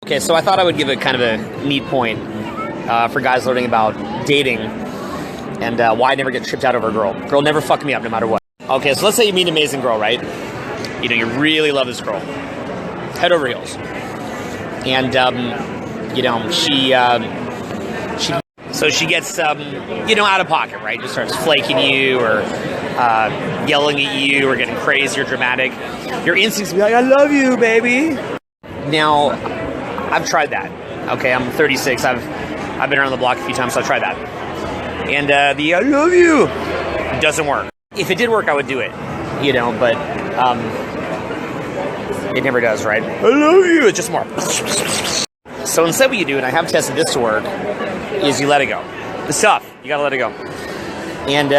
Okay, so I thought I would give a kind of a neat point for guys learning about dating and why I never get tripped out over a girl. Girl never fuck me up no matter what. Okay, so let's say you meet an amazing girl, right? You know, you really love this girl. Head over heels. And, you know, she gets, you know, out of pocket, right? Just starts flaking you or yelling at you or getting crazy or dramatic. Your instincts will be like, I love you, baby. Now, I've tried that. Okay, I'm 36. I've been around the block a few times, so I've tried that. And the I love you doesn't work. If it did work, I would do it, you know, but it never does, right? I love you. It's just more. So instead what you do, and I have tested this to work, is you let it go. It's tough. You gotta let it go. And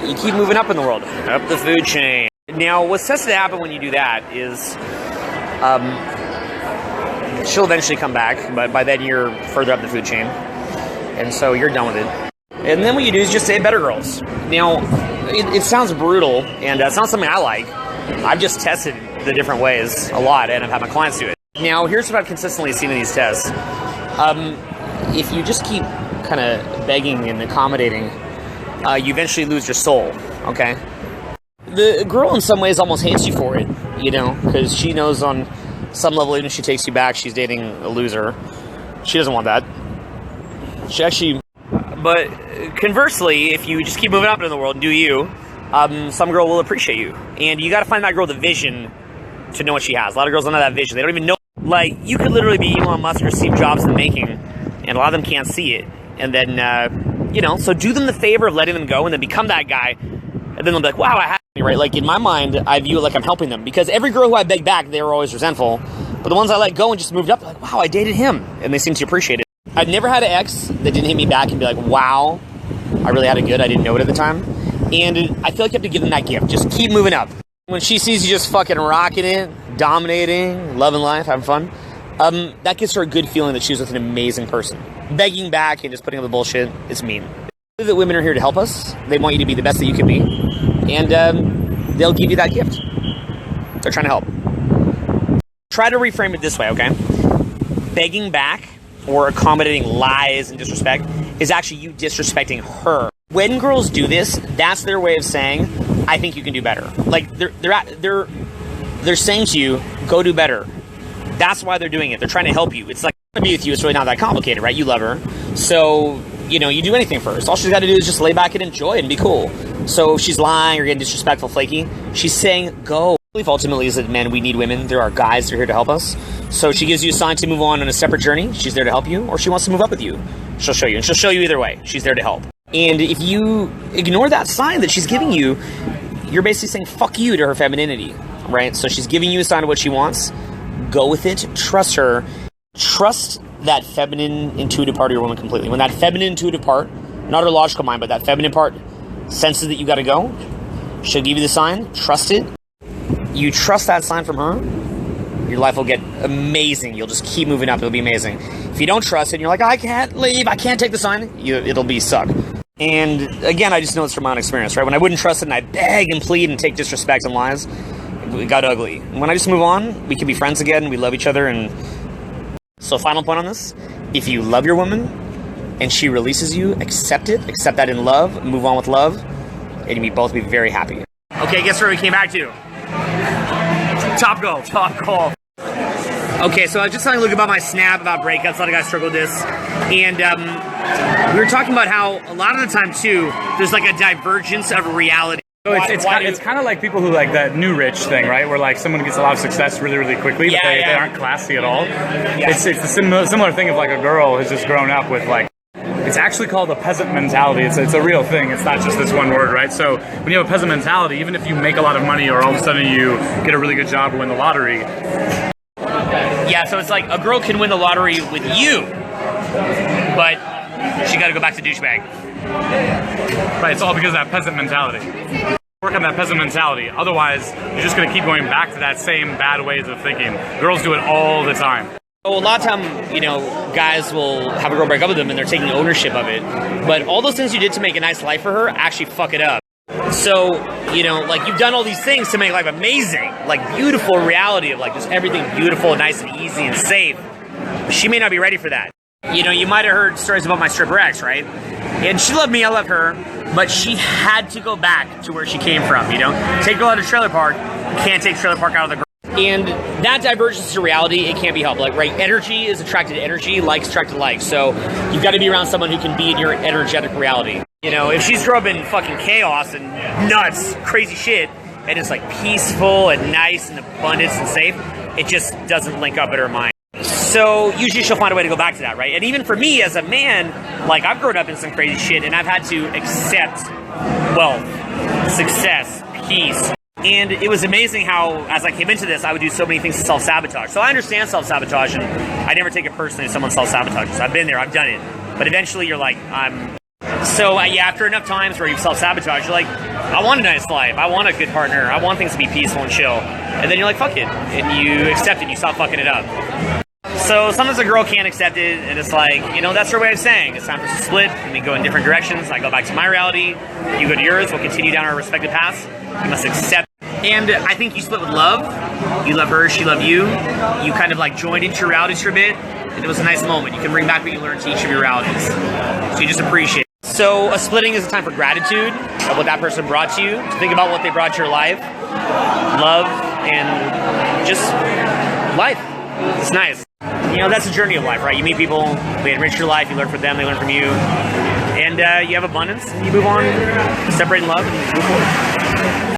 you keep moving up in the world. Up the food chain. Now, what's tested to happen when you do that is she'll eventually come back, but by then you're further up the food chain. And so you're done with it. And then what you do is just say better girls. Now, it sounds brutal, and it's not something I like. I've just tested the different ways a lot, and I've had my clients do it. Now, here's what I've consistently seen in these tests. If you just keep kind of begging and accommodating, you eventually lose your soul, okay? The girl in some ways almost hates you for it, you know, because she knows on some level, even if she takes you back, she's dating a loser. She doesn't want that. She actually... But conversely, if you just keep moving up in the world and do you, some girl will appreciate you. And you got to find that girl with the vision to know what she has. A lot of girls don't have that vision. They don't even know. Like, you could literally be Elon Musk or Steve Jobs in the making, and a lot of them can't see it. And then, you know, so do them the favor of letting them go and then become that guy. And then they'll be like, wow, I had me, right? Like, in my mind, I view it like I'm helping them. Because every girl who I beg back, they were always resentful. But the ones I let go and just moved up, like, wow, I dated him. And they seem to appreciate it. I've never had an ex that didn't hit me back and be like, wow, I really had it good. I didn't know it at the time. And I feel like you have to give them that gift. Just keep moving up. When she sees you just fucking rocking it, dominating, loving life, having fun, that gives her a good feeling that she was with an amazing person. Begging back and just putting up with bullshit, it's mean. That women are here to help us. They want you to be the best that you can be. And they'll give you that gift. They're trying to help. Try to reframe it this way, okay? Begging back or accommodating lies and disrespect is actually you disrespecting her. When girls do this, that's their way of saying, I think you can do better. Like, they're saying to you, go do better. That's why they're doing it. They're trying to help you. It's like, to be with you, it's really not that complicated, right? You love her. So, you know, you do anything for her. So all she's got to do is just lay back and enjoy it and be cool. So if she's lying or getting disrespectful, flaky, she's saying, go. Belief ultimately is that, men, we need women. There are guys that are here to help us. So she gives you a sign to move on a separate journey. She's there to help you, or she wants to move up with you. She'll show you, and she'll show you either way. She's there to help. And if you ignore that sign that she's giving you, you're basically saying fuck you to her femininity, right? So she's giving you a sign of what she wants. Go with it. Trust her. Trust that feminine, intuitive part of your woman completely. When that feminine, intuitive part, not her logical mind, but that feminine part senses that you got to go, she'll give you the sign. Trust it. You trust that sign from her, your life will get amazing. You'll just keep moving up. It'll be amazing. If you don't trust it and you're like, I can't leave, I can't take the sign, it'll be suck. And again, I just know it's from my own experience, right? When I wouldn't trust it and I beg and plead and take disrespect and lies, it got ugly. When I just move on, we can be friends again, we love each other. And so final point on this, if you love your woman and she releases you, accept it, accept that in love, move on with love, and you both be very happy. Okay, guess where we came back to? Top goal. Okay, so I was just telling Luke about my snap, about breakups. A lot of guys struggle with this. And we were talking about how a lot of the time, too, there's like a divergence of reality. So it's kind of like people who like that new rich thing, right? Where like someone gets a lot of success really, really quickly, but they aren't classy at all. Yeah. It's a similar thing of like a girl who's just grown up with like, it's actually called a peasant mentality. It's a real thing. It's not just this one word, right? So when you have a peasant mentality, even if you make a lot of money or all of a sudden you get a really good job or win the lottery. Yeah, so it's like a girl can win the lottery with you, but she got to go back to douchebag. Right, it's all because of that peasant mentality. Work on that peasant mentality. Otherwise, you're just going to keep going back to that same bad ways of thinking. Girls do it all the time. So a lot of time, you know, guys will have a girl break up with them and they're taking ownership of it. But all those things you did to make a nice life for her actually fuck it up. So, you know, like you've done all these things to make life amazing, like beautiful reality of like just everything beautiful, nice and easy and safe. she may not be ready for that. You know, you might have heard stories about my stripper ex, right? And she loved me, I love her, but she had to go back to where she came from, you know? Take a girl out of trailer park, can't take trailer park out of the girl. And that divergence to reality, it can't be helped. Like, right, energy is attracted to energy, likes attracted to likes. So you've got to be around someone who can be in your energetic reality. You know, if she's grown up in fucking chaos and nuts, crazy shit, and it's like peaceful and nice and abundance and safe, it just doesn't link up in her mind. So usually she'll find a way to go back to that, right? And even for me as a man, like I've grown up in some crazy shit and I've had to accept wealth, success, peace. And it was amazing how, as I came into this, I would do so many things to self-sabotage. So I understand self-sabotage, and I never take it personally if someone self-sabotages. I've been there, I've done it. But eventually you're like, yeah, after enough times where you've self-sabotaged, you're like, I want a nice life, I want a good partner, I want things to be peaceful and chill. And then you're like, fuck it. And you accept it, you stop fucking it up. So sometimes a girl can't accept it, and it's like, you know, that's her way of saying it's time for us to split, and we go in different directions. I go back to my reality, you go to yours, we'll continue down our respective paths. You must accept. And I think you split with love. You love her, she loved you. You kind of like joined into your realities for a bit, and it was a nice moment. You can bring back what you learned to each of your realities. So you just appreciate it. So a splitting is a time for gratitude of what that person brought to you, to think about what they brought to your life, love, and just life. It's nice. You know, that's the journey of life, right? You meet people, they enrich your life, you learn from them, they learn from you, and you have abundance, and you move on, separate in love, and move forward.